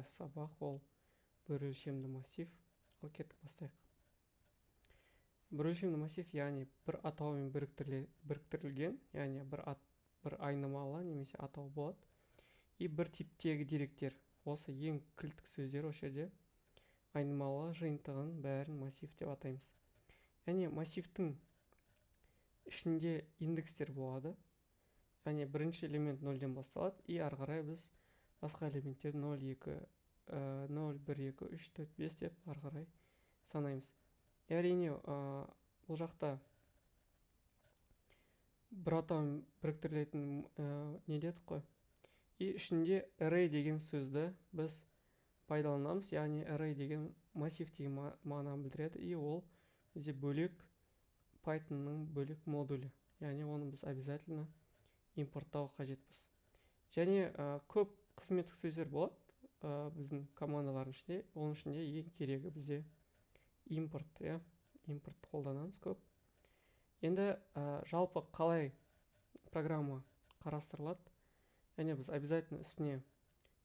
сабақ ол бір өлшемді массив. Ал кеттік бастайық. Бір өлшемді массив, яғни бір атаумен біріктірілген, яғни бір айнымалы немесе атау болады. И бір типтегі деректер. Осы ең кілттік сөздер осы жерде айнымалы жиынтығын бәрін массив деп атаймыз. Яғни массивтің ішінде индекстер болады. Яғни бірінші элемент 0-ден басталады, и ары қарай біз басқа элементтерді 0, 2, 0, 1, 2, 3, 4, 5 деп ары қарай санаймыз. Әрине, бұл жақта бір атаумен біріктірілетін не дедік қой. И ішінде array деген сөзді біз пайдаланамыз, яғни array деген массив деген мағынаны білдіреді, и ол бізде бөлек Pythonның бөлек модулі. Яғни оны біз обязательно импорттауға қажетпіз. Және көп қызметтік сөздер болады біздің командалардың ішінде. Оның ішінде ең керегі бізде импорт, импортты қолданамыз көп. Енді жалпы қалай программа қарастырылады? Және біз обязательно үстіне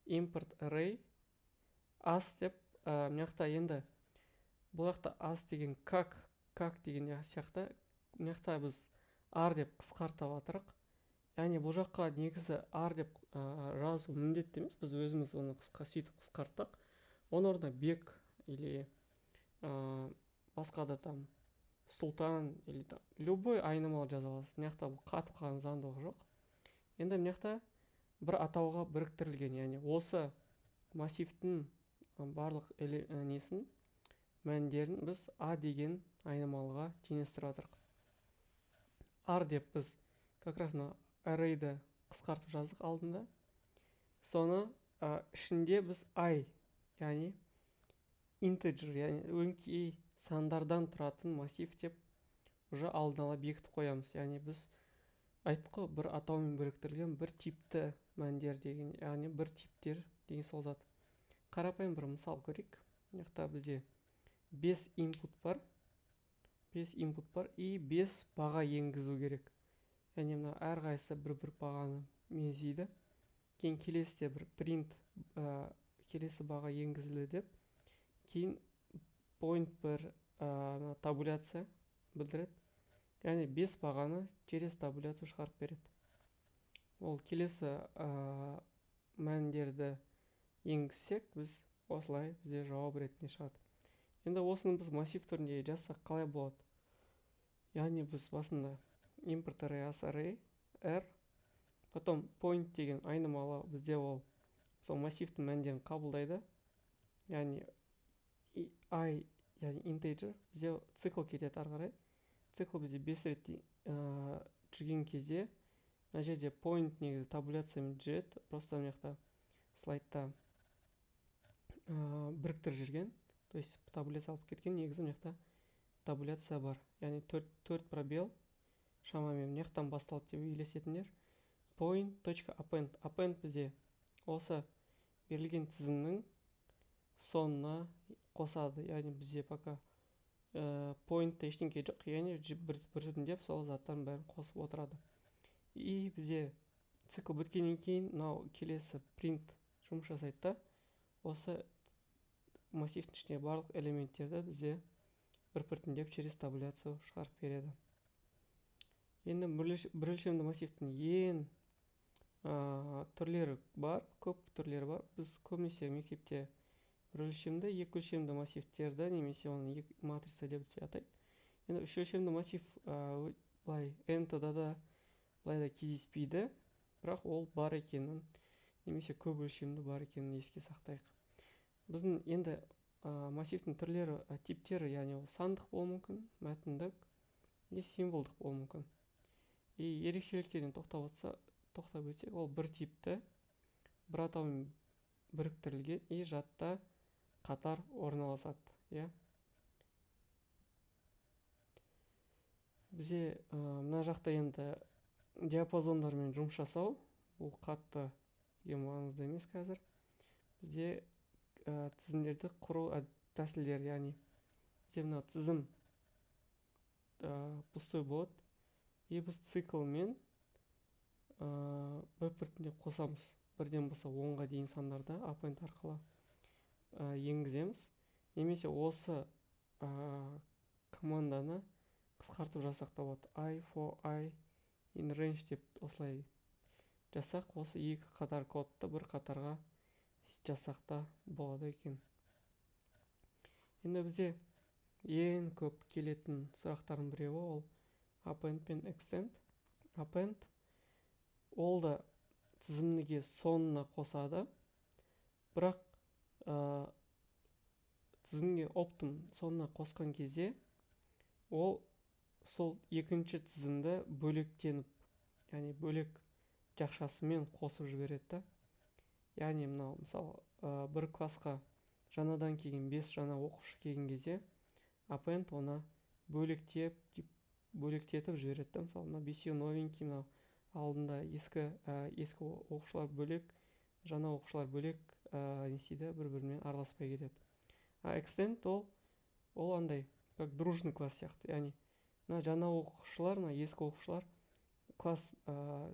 import array as деп, мынақта енді бұл жақта as деген как деген сияқты, мынақта біз r деп қысқартып жатырық. Яғни бұл жаққа негізі r деп жазу міндетті емес, біз өзіміз оны сөйтіп қысқарттық. Оның орнына бек или басқа да там сұлтан или там любой айнымалы жаза аласыз. Мынақта бұл қатып қалған заңдылығы жоқ. Енді мынақта бір атауға біріктірілген, яғни осы массивтің барлық несін мәндерін біз a деген айнымалыға теңестіріп жатырық. r деп біз как раз array'ді қысқартып жаздық алдында. Соны ішінде біз I, яғни integer, яғни өңкей сандардан тұратын массив деп уже алдын ала бекітіп қоямыз. Яғни біз айттық қой, бір атаумен біріктірілген бір типті мәндер деген, яғни бір типтер деген сол зат. Қарапайым бір мысал көрейік. Мынақта бізде 5 input бар. 5 input бар и 5 баға енгізу керек. Яғни мына әрқайсысы бір бағаны меңзейді. Кейін келесіде бір print келесі баға енгізілді деп, кейін point бір табуляция білдіреді. Яғни 5 бағаны через табуляцию шығарып береді. Ол келесі мәндерді енгізсек, біз осылай бізде жауап ретінде шығады. Енді осыны біз массив түрінде жазсақ қалай болады? Яғни біз басында import array as array r, потом point деген айнымалы бізде ол сол массивтің мәндерін қабылдайды. Яғни I, яғни integer, бізде цикл кетеді ары қарай. Цикл бізде 5 рет жүрген кезде, мына жерде point негізі табуляциямен жүреді. Просто мынақта слайдта біріктіріп жүрген, то есть табуляция алып кеткен, негізі мынақта табуляция бар. Яғни 4 пробел шамамен мынақтан басталды деп елесетіндер. Point.append. Append бізде осы берілген тізімнің соңына қосады. Яғни бізде пока point-та ештеңке жоқ, яғни біртіндеп сол заттардың бәрін қосып отырады. И бізде цикл біткеннен кейін мынау келесі print жұмыс жасайды да, осы массивтің ішіне барлық элементтерді бізде біртіндеп через табуляцию шығарып береді. Енді бір өлшемді массивтің ең түрлері бар, көп түрлері бар. Біз көбінесе мектепте бір өлшемді, екі өлшемді массивтерді, немесе оны матрица деп атайды. Енді үш өлшемді массив былай n-да да былай да кездеспейді, бірақ ол бар екенін, немесе көп өлшемді бар екенін еске сақтайық. Біздің енді массивтің түрлері, типтері, яғни ол сандық болуы мүмкін, мәтіндік не символдық болуы мүмкін. И ерекшеліктерін тоқтап өтсек, ол бір типті, бір атаумен біріктірілген и жадта қатар орналасады. Бізде мына жақта енді диапазондармен жұмыс жасау, бұл қатты маңызды емес қазір. Бізде тізімдерді құру тәсілдері, яғни бізде мына тізім пустой болады, и біз циклмен біртіндеп қосамыз. Бірден болса 10-ға дейін сандарда append арқылы. енгіземіз, немесе осы команданы қысқартып жасақ та болады. I for I in range деп осылай жасақ, осы екі қатар кодты бір қатарға жасақта болады екен. Енді бізде ең көп келетін сұрақтардың біреуі ол append пен extend. Append ол да тізімге соңына қосады, бірақ тізімге оптың соңына қосқан кезде ол сол екінші тізімді бөлектеніп, яғни бөлек жақшасымен қосып жібереді. Яғни мынау мысалы бір классқа жаңадан келген 5 жаңа оқушы келген кезде append оны бөлектетіп жібереді. Мысалы мына 5 новенький, мынау алдында ескі оқушылар бөлек, жаңа оқушылар бөлек не істейді, бір-бірімен араласпай кетеді. Extend ол андай как дружный класс сияқты, яғни мына жаңа оқушылар, мына ескі оқушылар класс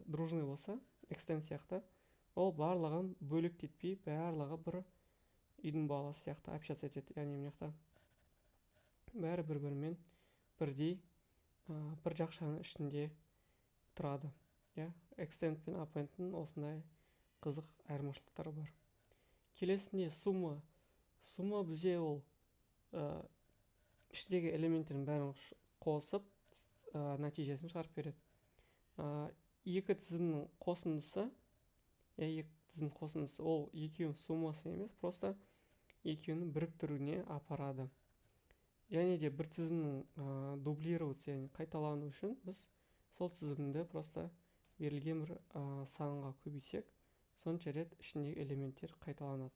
дружный болса, extend сияқты, ол барлығын бөлектетпей, барлығы бір үйдің баласы сияқты общаться етеді. Яғни мына жақта бәрі бір-бірімен бірдей бір жақшаның ішінде тұрады. Extend пен append'тің осындай қызық айырмашылықтары бар. Келесінде сумма. Сумма бізде ол ішіндегі элементтердің бәрін қосып нәтижесін шығарып береді. Екі тізімнің қосындысы ол екеуінің суммасы емес, просто екеуінің біріктіруіне апарады. Және де бір тізімнің дублироваться, яғни қайталану үшін біз сол тізімді просто берілген бір санға көбейсек, сонша рет ішіндегі элементтер қайталанады.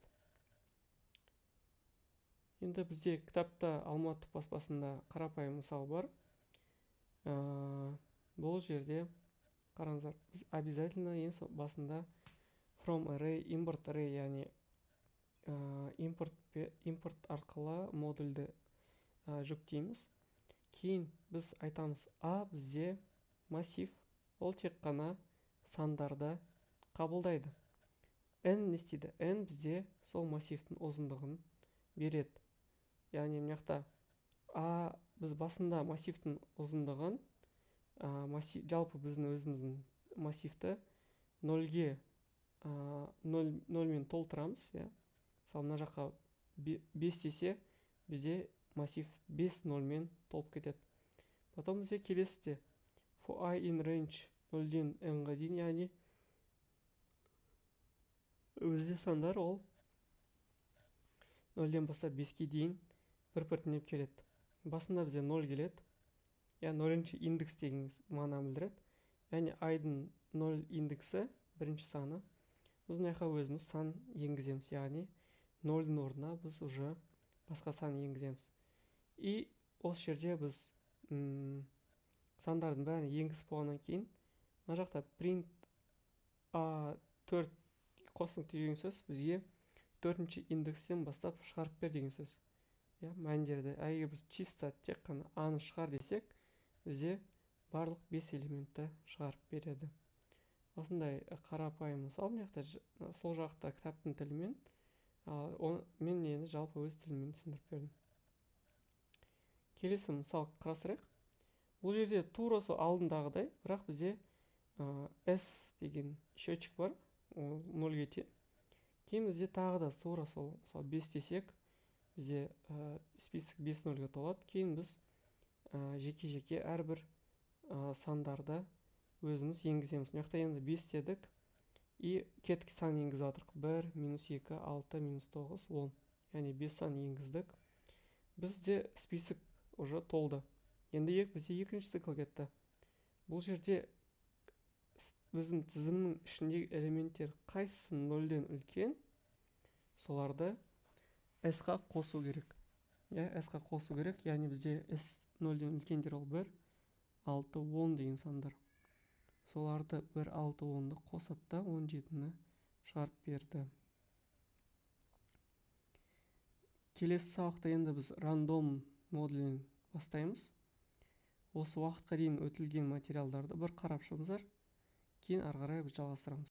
Енді бізде кітапта Алматы баспасында қарапайым мысал бар. Бұл жерде қараңыздар, біз обязательно ең басында from array, import array, яғни импорт арқылы модульді жүктейміз. Кейін біз айтамыз, бізде массив, ол тек қана сандарды қабылдайды. N не істейді? N бізде сол массивтің ұзындығын береді. Яғни мына жақта біз басында массивтің ұзындығын, жалпы біздің өзіміздің массивті 0-мен толтырамыз. Мысалы мына жаққа 5 десе, бізде массив 5 0-мен толып кетеді. Потом бізде келесіде for I in range 0-ден n-ға дейін, яғни бізде сандар ол 0-ден бастап 5-ке дейін бір-біртіндеп келеді. Басында бізде 0 келеді. 0-ші индекс деген мағынаны білдіреді. Яғни I-дың 0 индексі бірінші саны. Біз мына жаққа өзіміз сан енгіземіз. Яғни 0-дың орнына біз уже басқа сан енгіземіз. И осы жерде біз сандардың бәрін енгізіп болғаннан кейін, мына жақта print 4 қосыңқы деген сөз бізге 4-ші индекстен бастап шығарып бер деген сөз. Мәндерді, егер біз чисто тек қана аны шығар десек, бізде барлық 5 элементті шығарып береді. Осындай қарапайым мысал, сол жақта кітаптың тілімен, мен енді жалпы өз тілімен түсіндіріп бердім. Келесі мысал қарастырайық. Бұл жерде тура сол алдындағыдай, бірақ бізде S деген счетчик бар, ол 0-ге тең. Кейін бізде тағы да тура сол, мысалы 5 десек, бізде список 5 0-ге толады. Кейін біз жеке-жеке әрбір сандарды өзіміз енгіземіз. Мына жақта енді 5 дедік, и кеткі сан енгізіп жатырық. 1, -2, 6, -9, 10. Яғни 5 сан енгіздік. Бізде список уже толды. Енді бізде екінші цикл кетті. Бұл жерде біздің тізімнің ішіндегі элементтер қайсысы 0-ден үлкен, соларды S-қа қосу керек. S-қа қосу керек, яғни бізде S 0-ден үлкендер ол 1, 6, 10 деген сандар. Соларды 1, 6, 10-ды қосады да 17-ні шығарып берді. Келесі сабақта енді біз рандом модулін бастаймыз. Осы уақытқа дейін өтілген материалдарды бір қарап шығыңыздар. Кейін ары қарай біз жалғастырамыз.